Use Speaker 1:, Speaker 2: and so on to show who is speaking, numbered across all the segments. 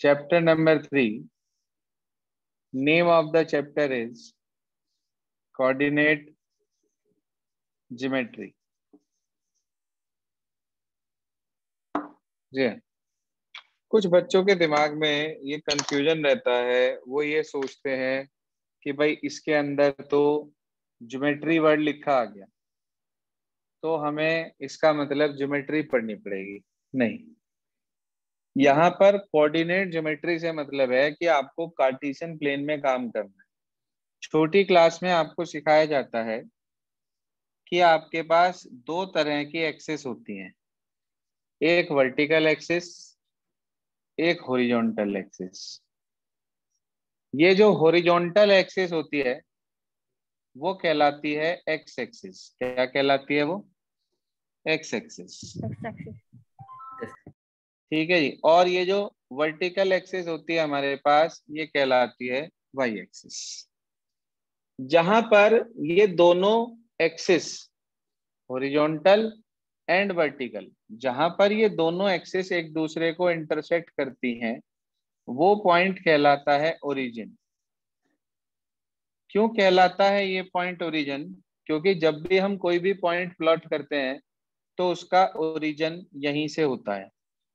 Speaker 1: Chapter number 3. Name of the chapter is Coordinate Geometry. जी, कुछ बच्चों के दिमाग में ये कंफ्यूजन रहता है, वो ये सोचते हैं कि भाई इसके अंदर तो ज्योमेट्री वर्ड लिखा आ गया तो हमें इसका मतलब ज्योमेट्री पढ़नी पड़ेगी। नहीं, यहाँ पर कोऑर्डिनेट ज्योमेट्री से मतलब है कि आपको कार्टेशियन प्लेन में काम करना है। छोटी क्लास में आपको सिखाया जाता है कि आपके पास दो तरह की एक्सिस होती हैं, एक वर्टिकल एक्सिस, एक हॉरिजॉन्टल एक्सिस। ये जो हॉरिजॉन्टल एक्सिस होती है वो कहलाती है एक्स एक्सिस। क्या कहलाती है वो? X axis. ठीक है जी। और ये जो वर्टिकल एक्सिस होती है हमारे पास, ये कहलाती है वाई एक्सिस। जहां पर ये दोनों एक्सिस, हॉरिजॉन्टल एंड वर्टिकल, जहां पर ये दोनों एक्सिस एक दूसरे को इंटरसेक्ट करती हैं, वो पॉइंट कहलाता है ओरिजिन। क्यों कहलाता है ये पॉइंट ओरिजिन? क्योंकि जब भी हम कोई भी पॉइंट प्लॉट करते हैं तो उसका ओरिजिन यहीं से होता है,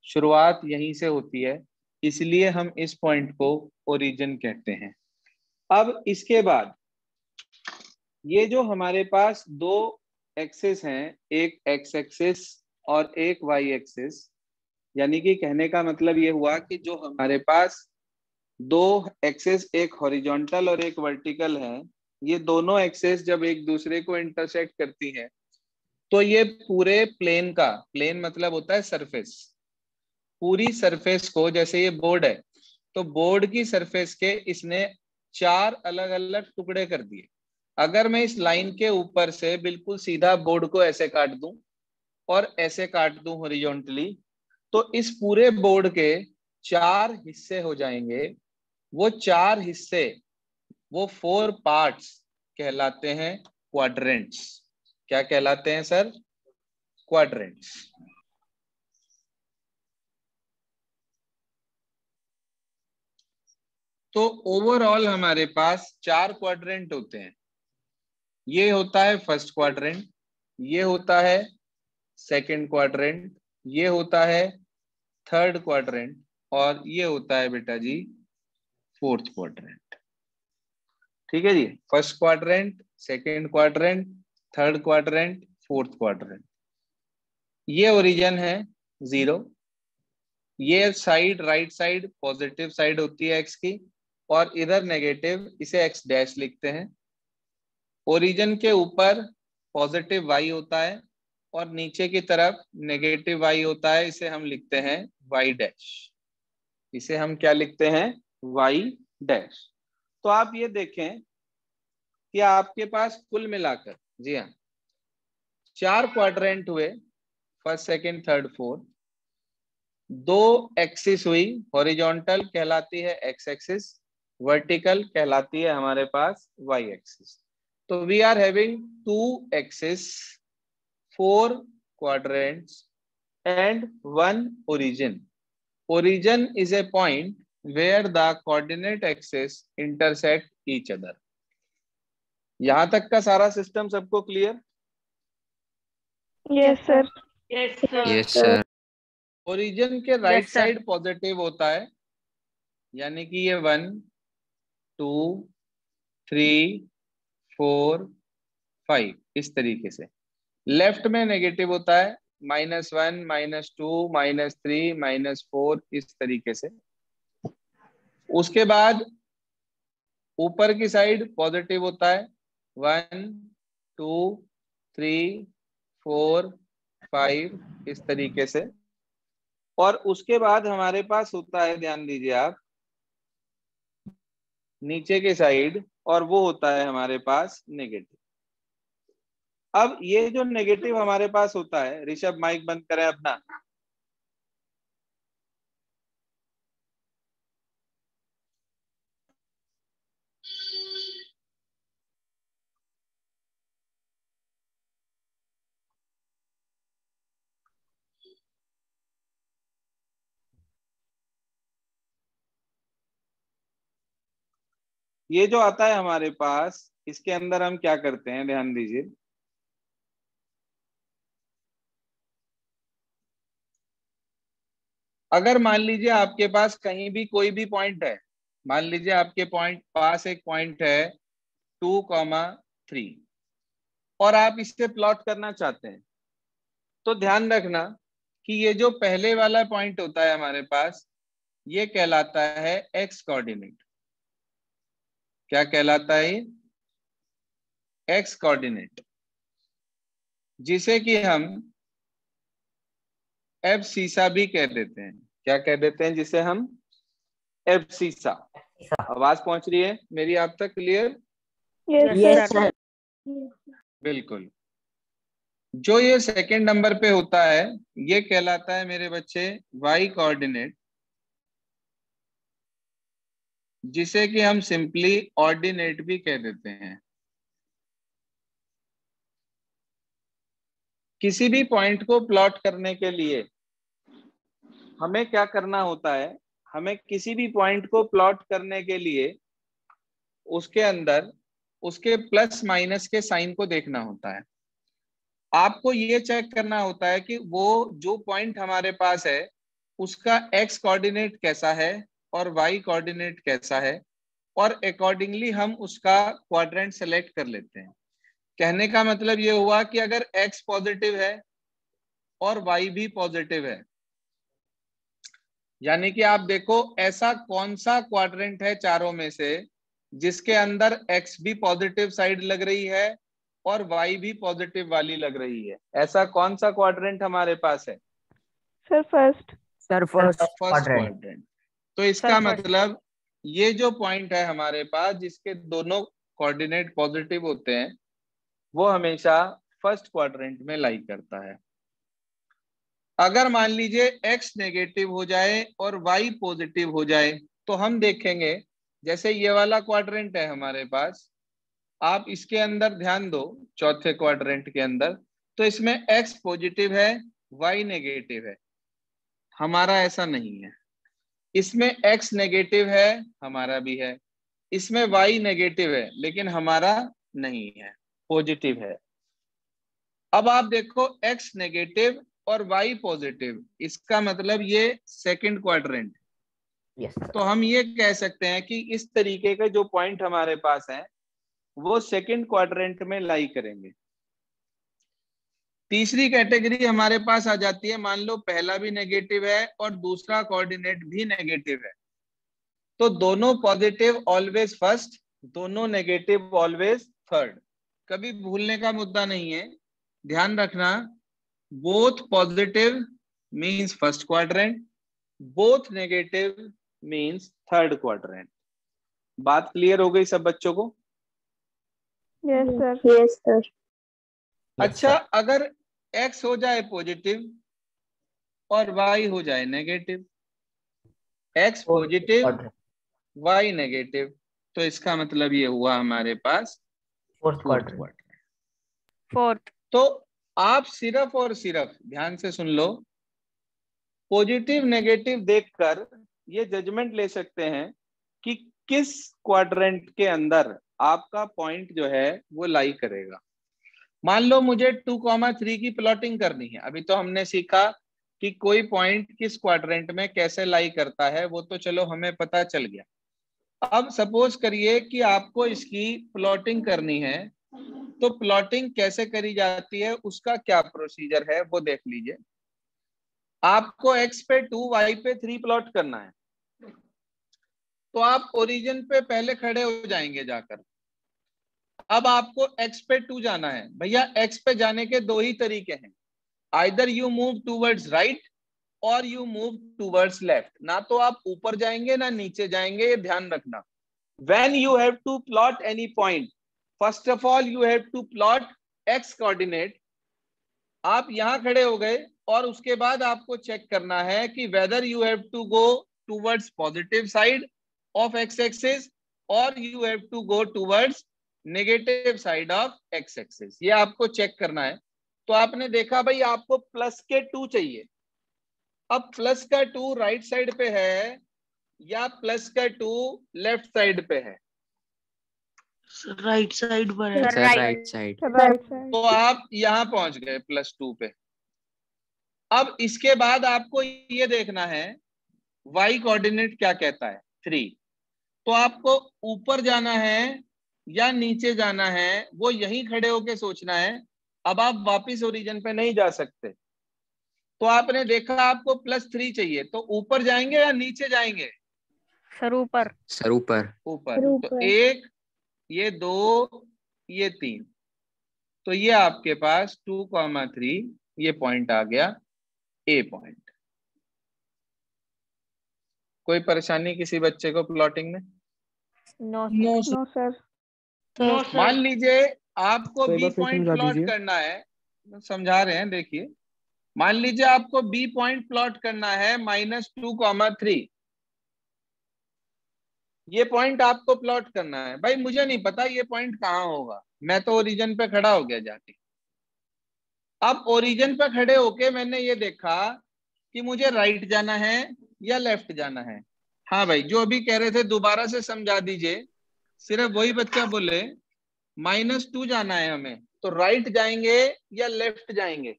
Speaker 1: शुरुआत यहीं से होती है, इसलिए हम इस पॉइंट को ओरिजिन कहते हैं। अब इसके बाद ये जो हमारे पास दो एक्सिस हैं, एक एक्स एक्सिस और एक वाई एक्सिस, यानी कि कहने का मतलब ये हुआ कि जो हमारे पास दो एक्सिस, एक हॉरिजॉन्टल और एक वर्टिकल है, ये दोनों एक्सिस जब एक दूसरे को इंटरसेक्ट करती हैं तो ये पूरे प्लेन का, प्लेन मतलब होता है सरफेस, पूरी सरफेस को, जैसे ये बोर्ड है तो बोर्ड की सरफेस के इसने चार अलग अलग टुकड़े कर दिए। अगर मैं इस लाइन के ऊपर से बिल्कुल सीधा बोर्ड को ऐसे काट दूं और ऐसे काट दूं हॉरिजॉन्टली, तो इस पूरे बोर्ड के चार हिस्से हो जाएंगे। वो चार हिस्से, वो फोर पार्ट्स कहलाते हैं क्वाड्रेंट्स। क्या कहलाते हैं सर? क्वाड्रेंट्स। तो ओवरऑल हमारे पास चार क्वाड्रेंट होते हैं। ये होता है फर्स्ट क्वाड्रेंट, ये होता है सेकंड क्वाड्रेंट, ये होता है थर्ड क्वाड्रेंट, और ये होता है बेटा जी फोर्थ क्वाड्रेंट। ठीक है जी। First quadrant, second quadrant, third quadrant, fourth quadrant. ये ओरिजिन है 0। ये side, right side positive side होती है एक्स की, और इधर नेगेटिव, इसे एक्स डैश लिखते हैं। ओरिजिन के ऊपर पॉजिटिव वाई होता है और नीचे की तरफ नेगेटिव वाई होता है, इसे हम लिखते हैं वाई डैश। इसे हम क्या लिखते हैं? Y dash. तो आप ये देखें कि आपके पास कुल मिलाकर, जी हाँ, चार क्वाड्रेंट हुए, फर्स्ट सेकंड थर्ड फोर्थ। दो एक्सिस हुई, हॉरिजॉन्टल कहलाती है एक्स एक्सिस, वर्टिकल कहलाती है हमारे पास वाई एक्सिस। तो we are having two axis, four quadrants and one origin. Origin is a point where the coordinate axes intersect each other. यहां तक का सारा सिस्टम सबको clear?
Speaker 2: Yes sir.
Speaker 3: Yes sir.
Speaker 1: Origin के राइट साइड पॉजिटिव होता है, यानी कि ये 1 2 3 4 5 इस तरीके से। लेफ्ट में नेगेटिव होता है, -1 -2 -3 -4 इस तरीके से। उसके बाद ऊपर की साइड पॉजिटिव होता है, 1 2 3 4 5 इस तरीके से। और उसके बाद हमारे पास होता है, ध्यान दीजिए आप, नीचे के साइड, और वो होता है हमारे पास नेगेटिव। अब ये जो नेगेटिव हमारे पास होता है, ऋषभ माइक बंद करें अपना। ये जो आता है हमारे पास, इसके अंदर हम क्या करते हैं, ध्यान दीजिए। अगर मान लीजिए आपके पास कहीं भी कोई भी पॉइंट है, मान लीजिए आपके पॉइंट पास एक पॉइंट है 2,3 और आप इससे प्लॉट करना चाहते हैं, तो ध्यान रखना कि ये जो पहले वाला पॉइंट होता है हमारे पास, ये कहलाता है एक्स कोऑर्डिनेट। क्या कहलाता है? एक्स कोऑर्डिनेट, जिसे कि हम एब्सिसा भी कह देते हैं। क्या कह देते हैं जिसे हम? एब्सिसा। आवाज पहुंच रही है मेरी आप तक? क्लियर?
Speaker 3: Yes sir.
Speaker 1: बिल्कुल। जो ये सेकंड नंबर पे होता है, ये कहलाता है मेरे बच्चे वाई कोऑर्डिनेट, जिसे कि हम सिंपली ऑर्डिनेट भी कह देते हैं। किसी भी पॉइंट को प्लॉट करने के लिए हमें क्या करना होता है? हमें किसी भी पॉइंट को प्लॉट करने के लिए उसके अंदर उसके प्लस माइनस के साइन को देखना होता है। आपको ये चेक करना होता है कि वो जो पॉइंट हमारे पास है उसका एक्स कोऑर्डिनेट कैसा है और वाई कोऑर्डिनेट कैसा है, और अकॉर्डिंगली हम उसका क्वाड्रेंट सेलेक्ट कर लेते हैं। कहने का मतलब ये हुआ कि अगर एक्स पॉजिटिव है और वाई भी पॉजिटिव है, यानी कि आप देखो ऐसा कौन सा क्वाड्रेंट है चारों में से जिसके अंदर एक्स भी पॉजिटिव साइड लग रही है और वाई भी पॉजिटिव वाली लग रही है। ऐसा कौन सा क्वाड्रेंट हमारे पास है?
Speaker 3: Sir first
Speaker 1: first quadrant. तो इसका मतलब ये जो पॉइंट है हमारे पास जिसके दोनों कोऑर्डिनेट पॉजिटिव होते हैं, वो हमेशा फर्स्ट क्वाड्रेंट में लाई करता है। अगर मान लीजिए x नेगेटिव हो जाए और y पॉजिटिव हो जाए, तो हम देखेंगे जैसे ये वाला क्वाड्रेंट है हमारे पास, आप इसके अंदर ध्यान दो, चौथे क्वाड्रेंट के अंदर, तो इसमें x पॉजिटिव है, y नेगेटिव है। हमारा ऐसा नहीं है। इसमें x नेगेटिव है, हमारा भी है। इसमें y नेगेटिव है लेकिन हमारा नहीं है, पॉजिटिव है। अब आप देखो x नेगेटिव और y पॉजिटिव, इसका मतलब ये सेकंड क्वाड्रेंट। तो हम ये कह सकते हैं कि इस तरीके के जो पॉइंट हमारे पास हैं वो सेकंड क्वाड्रेंट में लाई करेंगे। तीसरी कैटेगरी हमारे पास आ जाती है, मान लो पहला भी नेगेटिव है और दूसरा कोऑर्डिनेट भी नेगेटिव है, तो दोनों पॉजिटिव ऑलवेज फर्स्ट, दोनों नेगेटिव ऑलवेज थर्ड। कभी भूलने का मुद्दा नहीं है, ध्यान रखना। Both positive means first quadrant, both negative means third quadrant. बात क्लियर हो गई सब बच्चों को?
Speaker 3: Yes sir.
Speaker 1: अच्छा, अगर x हो जाए पॉजिटिव और y हो जाए negative, x positive y negative, तो इसका मतलब ये हुआ हमारे पास फोर्थ क्वाड्रेंट।
Speaker 3: फोर्थ।
Speaker 1: तो आप सिर्फ और सिर्फ ध्यान से सुन लो, पॉजिटिव नेगेटिव देखकर ये जजमेंट ले सकते हैं कि किस क्वाड्रेंट के अंदर आपका पॉइंट जो है वो लाई करेगा। मान लो मुझे 2,3 की प्लॉटिंग करनी है। अभी तो हमने सीखा कि कोई पॉइंट किस क्वाड्रेंट में कैसे लाई करता है, वो तो चलो हमें पता चल गया। अब सपोज करिए कि आपको इसकी प्लॉटिंग करनी है, तो प्लॉटिंग कैसे करी जाती है, उसका क्या प्रोसीजर है वो देख लीजिए। आपको x पे 2, y पे 3 प्लॉट करना है, तो आप ओरिजिन पे पहले खड़े हो जाएंगे जाकर। अब आपको x पे 2 जाना है। भैया x पे जाने के दो ही तरीके हैं, either you move towards right और यू मूव टूवर्ड्स लेफ्ट। ना तो आप ऊपर जाएंगे ना नीचे जाएंगे, ये ध्यान रखना। When you have to plot any point, first of all you have to plot x coordinate. आप यहां खड़े हो गए और उसके बाद आपको चेक करना है कि whether you have to go towards positive side of X axis और you have to go towards negative side of X axis, ये आपको चेक करना है। तो आपने देखा भाई आपको प्लस के 2 चाहिए। अब प्लस का 2 राइट साइड पे है या प्लस का 2 लेफ्ट साइड पे है?
Speaker 2: राइट साइड पर है।
Speaker 3: Sir
Speaker 4: right side.
Speaker 3: Right side.
Speaker 1: तो आप यहाँ पहुंच गए +2 पे। अब इसके बाद आपको ये देखना है y कोऑर्डिनेट क्या कहता है, 3। तो आपको ऊपर जाना है या नीचे जाना है, वो यहीं खड़े होके सोचना है। अब आप वापिस ओरिजिन पे नहीं जा सकते। तो आपने देखा आपको +3 चाहिए, तो ऊपर जाएंगे या नीचे जाएंगे?
Speaker 3: सर ऊपर।
Speaker 4: सर ऊपर।
Speaker 1: ऊपर। तो 1, ये 2, ये 3, तो ये आपके पास 2,3 ये पॉइंट आ गया ए पॉइंट। कोई परेशानी किसी बच्चे को प्लॉटिंग में?
Speaker 3: No
Speaker 2: no
Speaker 3: no sir.
Speaker 2: No
Speaker 1: मान
Speaker 2: सर।
Speaker 1: लीजिए आपको
Speaker 5: तो एक
Speaker 1: बी
Speaker 5: बार फिर
Speaker 1: पॉइंट
Speaker 5: समझा
Speaker 1: प्लॉट
Speaker 5: दीजिए।
Speaker 1: करना है, समझा रहे हैं, देखिए। मान लीजिए आपको बी पॉइंट प्लॉट करना है -2,3। ये पॉइंट आपको प्लॉट करना है। भाई मुझे नहीं पता ये पॉइंट कहाँ होगा, मैं तो ओरिजिन पे खड़ा हो गया जाके। अब ओरिजिन पे खड़े होके मैंने ये देखा कि मुझे राइट जाना है या लेफ्ट जाना है। हाँ भाई, जो अभी कह रहे थे दोबारा से समझा दीजिए। सिर्फ वही बच्चा बोले -2 जाना है हमें, तो राइट जाएंगे या लेफ्ट जाएंगे?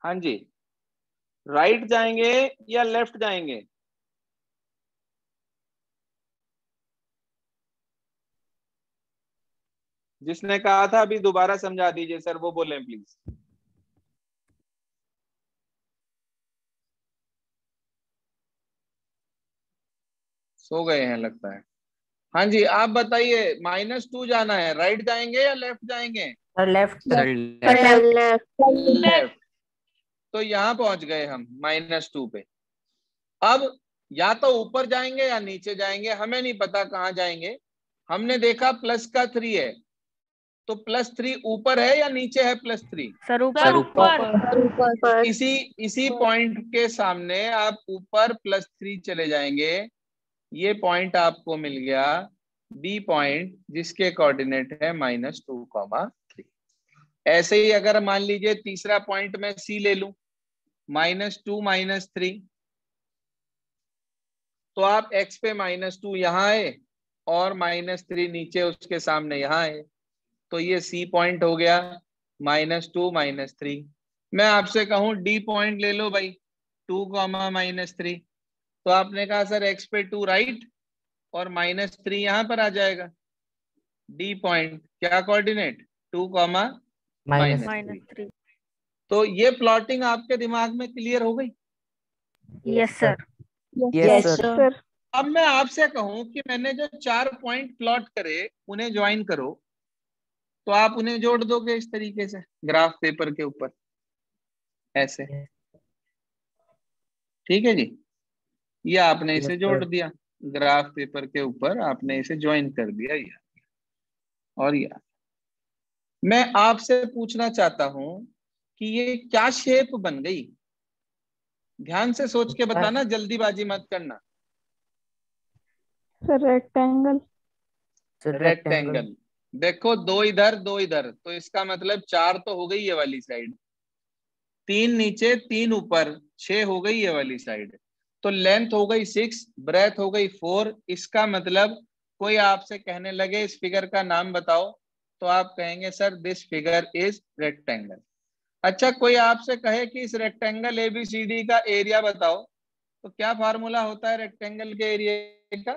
Speaker 1: हाँ जी, राइट जाएंगे या लेफ्ट जाएंगे? जिसने कहा था अभी दोबारा समझा दीजिए सर, वो बोले प्लीज। सो गए हैं लगता है। हाँ जी, आप बताइए, -2 जाना है, राइट जाएंगे या लेफ्ट जाएंगे?
Speaker 2: लेफ्ट।
Speaker 4: Sir
Speaker 1: left. तो यहां पहुंच गए हम -2 पे। अब या तो ऊपर जाएंगे या नीचे जाएंगे, हमें नहीं पता कहां जाएंगे। हमने देखा प्लस का 3 है, तो +3 ऊपर है या नीचे है? +3
Speaker 3: सर
Speaker 2: सर
Speaker 3: ऊपर।
Speaker 2: ऊपर।
Speaker 1: इसी पॉइंट के सामने आप ऊपर +3 चले जाएंगे। ये पॉइंट आपको मिल गया बी पॉइंट, जिसके कोऑर्डिनेट है -2,3। ऐसे ही अगर मान लीजिए तीसरा पॉइंट मैं सी ले लूं, -2 -3, तो आप x पे -2 यहाँ आए और -3 नीचे उसके सामने यहाँ आए, तो ये सी पॉइंट हो गया -2 -3। मैं आपसे कहूं डी पॉइंट ले लो भाई, 2, -3, तो आपने कहा सर x पे 2 राइट और -3 यहां पर आ जाएगा। डी पॉइंट क्या कोऑर्डिनेट? 2, -3। तो ये प्लॉटिंग आपके दिमाग में क्लियर हो गई?
Speaker 3: Yes sir.
Speaker 2: Yes sir.
Speaker 1: अब मैं आपसे कहूं कि मैंने जो 4 पॉइंट प्लॉट करे उन्हें ज्वाइन करो, तो आप उन्हें जोड़ दोगे इस तरीके से ग्राफ पेपर के ऊपर, ऐसे। ठीक है जी, ये आपने इसे जोड़ दिया ग्राफ पेपर के ऊपर, आपने इसे ज्वाइन कर दिया ये और ये। मैं आपसे पूछना चाहता हूं कि ये क्या शेप बन गई? ध्यान से सोच के बताना, जल्दीबाजी मत करना।
Speaker 3: Sir rectangle.
Speaker 1: रेक्टेंगल। देखो 2 इधर 2 इधर, तो इसका मतलब 4 तो हो गई ये वाली साइड, 3 नीचे 3 ऊपर, 6 हो गई ये वाली साइड। तो लेंथ हो गई 6, ब्रेथ हो गई 4। इसका मतलब कोई आपसे कहने लगे इस फिगर का नाम बताओ, तो आप कहेंगे sir this figure is rectangle. अच्छा, कोई आपसे कहे कि इस रेक्टेंगल ABCD का एरिया बताओ, तो क्या फार्मूला होता है रेक्टेंगल के एरिया का?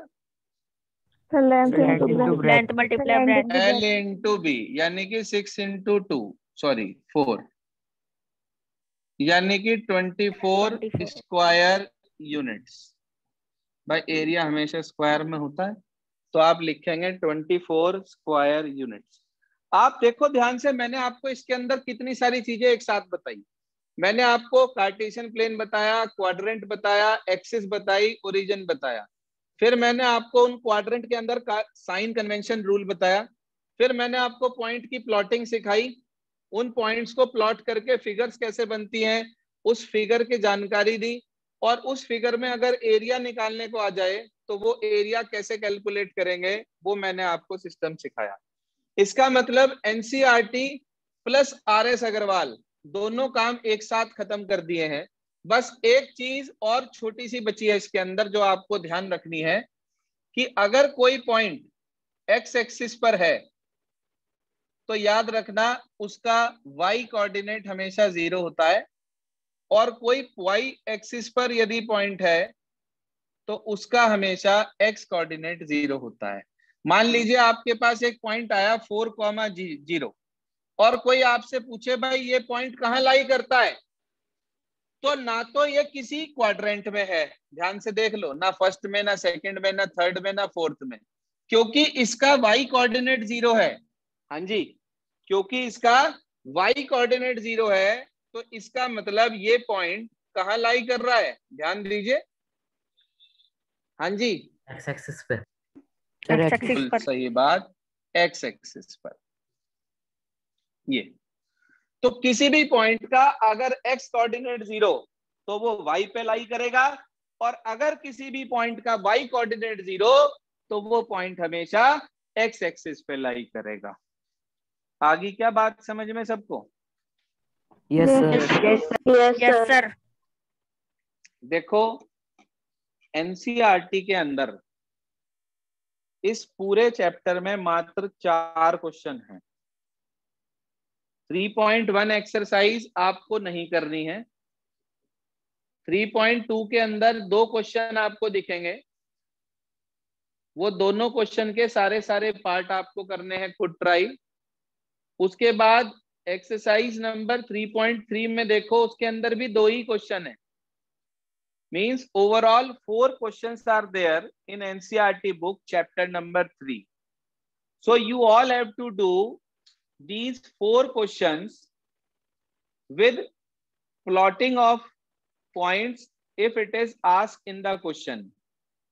Speaker 3: Length multiply breadth.
Speaker 1: L into B, यानी कि 6 इंटू 2, सॉरी 4, यानी कि 24 स्क्वायर यूनिट्स। भाई एरिया हमेशा स्क्वायर में होता है, तो आप लिखेंगे 24 स्क्वायर यूनिट्स। आप देखो ध्यान से, मैंने आपको इसके अंदर कितनी सारी चीजें एक साथ बताई। मैंने आपको कार्टेशियन प्लेन बताया, क्वाड्रेंट बताया, एक्सिस बताई, ओरिजिन बताया। फिर मैंने आपको उन क्वाड्रेंट के अंदर का साइन कन्वेंशन रूल बताया। फिर मैंने आपको पॉइंट की प्लॉटिंग सिखाई, उन पॉइंट्स को प्लॉट करके फिगर्स कैसे बनती हैं उस फिगर की जानकारी दी, और उस फिगर में अगर एरिया निकालने को आ जाए तो वो एरिया कैसे कैलकुलेट करेंगे वो मैंने आपको सिस्टम सिखाया। इसका मतलब NCERT प्लस RS अग्रवाल दोनों काम एक साथ खत्म कर दिए हैं। बस एक चीज और छोटी सी बची है इसके अंदर जो आपको ध्यान रखनी है कि अगर कोई पॉइंट एक्स एक्सिस पर है तो याद रखना उसका वाई कोऑर्डिनेट हमेशा 0 होता है, और कोई वाई एक्सिस पर यदि पॉइंट है तो उसका हमेशा एक्स कोऑर्डिनेट 0 होता है। मान लीजिए आपके पास एक पॉइंट आया 4,0 और कोई आपसे पूछे भाई ये पॉइंट कहाँ लाई करता है, तो ना तो ये किसी क्वाड्रेंट में है, ध्यान से देख लो, ना फर्स्ट में, ना सेकंड में, ना थर्ड में, ना फोर्थ में, क्योंकि इसका वाई कोऑर्डिनेट 0 है। हाँ जी, क्योंकि इसका वाई कोऑर्डिनेट 0 है तो इसका मतलब ये पॉइंट कहाँ लाई कर रहा है, ध्यान दीजिए। हाँ जी,
Speaker 4: एक्स एक्सिस पे।
Speaker 3: एक्स एक्सिस पर।
Speaker 1: सही बात, एक्स एक्सिस पर। ये तो किसी भी पॉइंट का अगर एक्स कोऑर्डिनेट 0 तो वो वाई पे लाई करेगा, और अगर किसी भी पॉइंट का वाई कोऑर्डिनेट 0 तो वो पॉइंट हमेशा एक्स एक्सिस पे लाई करेगा। आगे क्या बात समझ में सबको?
Speaker 4: Yes sir.
Speaker 3: Yes sir.
Speaker 1: देखो एनसीईआरटी के अंदर इस पूरे चैप्टर में मात्र 4 क्वेश्चन हैं। 3.1 एक्सरसाइज आपको नहीं करनी है। 3.2 के अंदर 2 क्वेश्चन आपको दिखेंगे, वो दोनों क्वेश्चन के सारे पार्ट आपको करने हैं खुद ट्राई। उसके बाद एक्सरसाइज नंबर 3.3 में देखो, उसके अंदर भी 2 ही क्वेश्चन है। Means overall 4 questions are there in NCERT book chapter number 3. So you all have to do these 4 questions with plotting of points if it is asked in the question.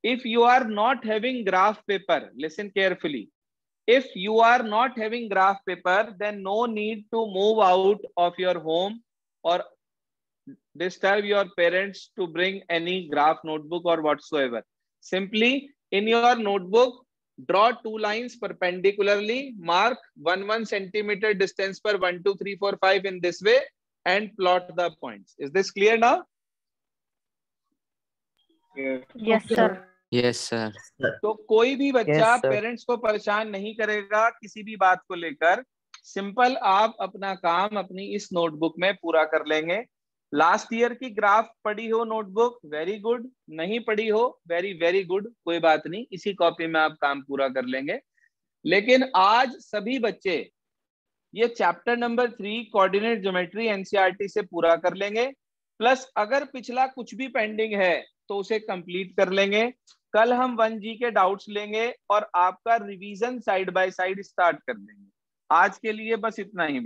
Speaker 1: If you are not having graph paper, listen carefully. If you are not having graph paper, then no need to move out of your home or disturb your parents to bring any graph notebook or whatsoever. Simply in your notebook, draw 2 lines perpendicularly, mark 1 centimeter distance per 1 2 3 4 5 in this way and plot the points. Is this clear now?
Speaker 3: Yes sir.
Speaker 5: Yes sir.
Speaker 1: तो कोई भी बच्चा
Speaker 4: Yes, sir.
Speaker 1: Parents को परेशान नहीं करेगा किसी भी बात को लेकर। सिंपल आप अपना काम अपनी इस नोटबुक में पूरा कर लेंगे। लास्ट ईयर की ग्राफ पढ़ी हो नोटबुक, वेरी गुड, नहीं पढ़ी हो वेरी वेरी गुड, कोई बात नहीं, इसी कॉपी में आप काम पूरा कर लेंगे। लेकिन आज सभी बच्चे ये chapter number 3 coordinate geometry NCERT से पूरा कर लेंगे, प्लस अगर पिछला कुछ भी पेंडिंग है तो उसे कंप्लीट कर लेंगे। कल हम 1G के डाउट्स लेंगे और आपका revision side by side start कर देंगे। आज के लिए बस इतना ही।